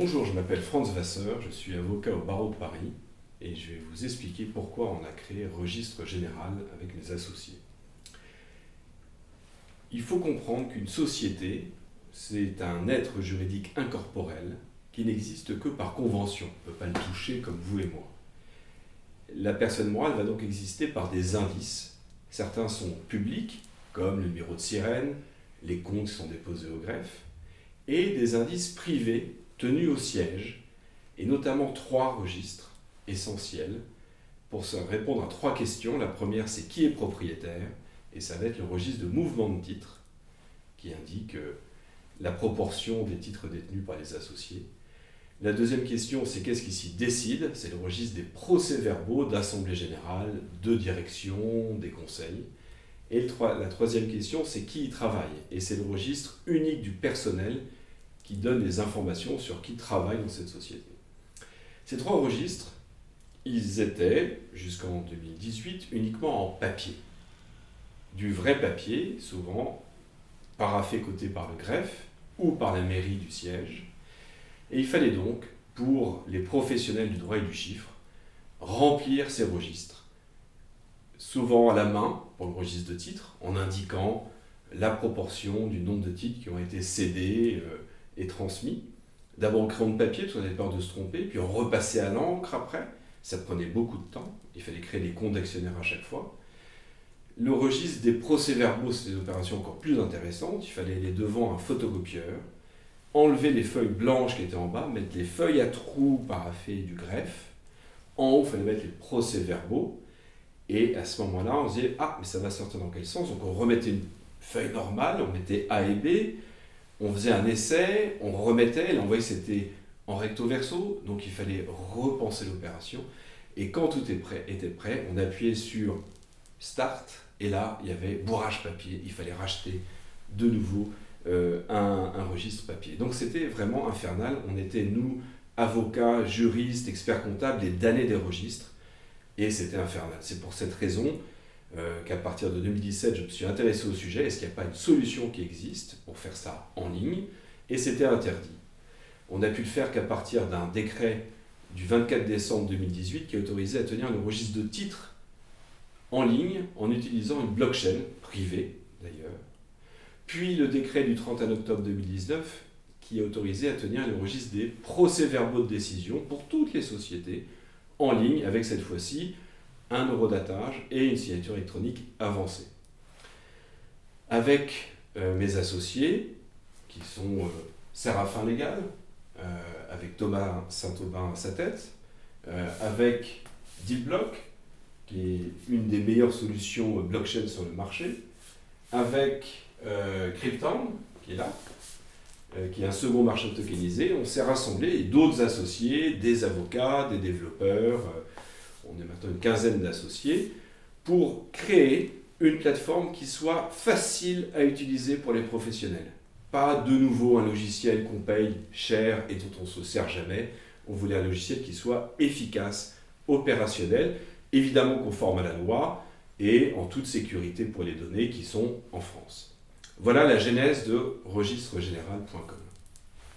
Bonjour, je m'appelle Franz Vasseur, je suis avocat au barreau de Paris et je vais vous expliquer pourquoi on a créé Registre Général avec mes associés. Il faut comprendre qu'une société, c'est un être juridique incorporel qui n'existe que par convention. On ne peut pas le toucher comme vous et moi. La personne morale va donc exister par des indices. Certains sont publics, comme le numéro de sirène, les comptes qui sont déposés au greffe, et des indices privés tenus au siège, et notamment 3 registres essentiels pour répondre à 3 questions. La première, c'est qui est propriétaire, et ça va être le registre de mouvement de titres, qui indique la proportion des titres détenus par les associés. La deuxième question, c'est qu'est-ce qui s'y décide? C'est le registre des procès-verbaux d'assemblée générale, de direction, des conseils. Et la troisième question, c'est qui y travaille? Et c'est le registre unique du personnel qui donne des informations sur qui travaille dans cette société. Ces 3 registres, ils étaient, jusqu'en 2018, uniquement en papier. Du vrai papier, souvent paraphé coté par le greffe ou par la mairie du siège. Et il fallait donc, pour les professionnels du droit et du chiffre, remplir ces registres, souvent à la main, pour le registre de titres, en indiquant la proportion du nombre de titres qui ont été cédés et transmis. D'abord en crayon de papier, parce qu'on avait peur de se tromper, puis on repassait à l'encre après. Ça prenait beaucoup de temps, il fallait créer des comptes d'actionnaires à chaque fois. Le registre des procès-verbaux, c'est des opérations encore plus intéressantes. Il fallait aller devant un photocopieur, enlever les feuilles blanches qui étaient en bas, mettre les feuilles à trous paraphées du greffe. En haut, il fallait mettre les procès-verbaux. Et à ce moment-là, on se disait « Ah, mais ça va sortir dans quel sens ?» Donc on remettait une feuille normale, on mettait A et B, on faisait un essai, on remettait, là on voyait que c'était en recto-verso, donc il fallait repenser l'opération. Et quand tout était prêt, on appuyait sur Start, et là il y avait bourrage papier, il fallait racheter de nouveau un registre papier. Donc c'était vraiment infernal, on était nous, avocats, juristes, experts comptables, les damnés des registres, et c'était infernal. C'est pour cette raison qu'à partir de 2017, je me suis intéressé au sujet. Est-ce qu'il n'y a pas une solution qui existe pour faire ça en ligne? Et c'était interdit. On n'a pu le faire qu'à partir d'un décret du 24 décembre 2018 qui a autorisé à tenir le registre de titres en ligne en utilisant une blockchain privée d'ailleurs. Puis le décret du 31 octobre 2019 qui a autorisé à tenir le registre des procès-verbaux de décision pour toutes les sociétés en ligne avec cette fois-ci un eurodatage et une signature électronique avancée. Avec mes associés, qui sont Séraphin Légal, avec Thomas Saint-Aubin à sa tête, avec DealBlock, qui est une des meilleures solutions blockchain sur le marché, avec Cryptown, qui est là, qui est un second marché tokenisé. On s'est rassemblés, et d'autres associés, des avocats, des développeurs, on est maintenant une quinzaine d'associés, pour créer une plateforme qui soit facile à utiliser pour les professionnels. Pas de nouveau un logiciel qu'on paye cher et dont on ne se sert jamais. On voulait un logiciel qui soit efficace, opérationnel, évidemment conforme à la loi et en toute sécurité pour les données qui sont en France. Voilà la genèse de registre-général.com.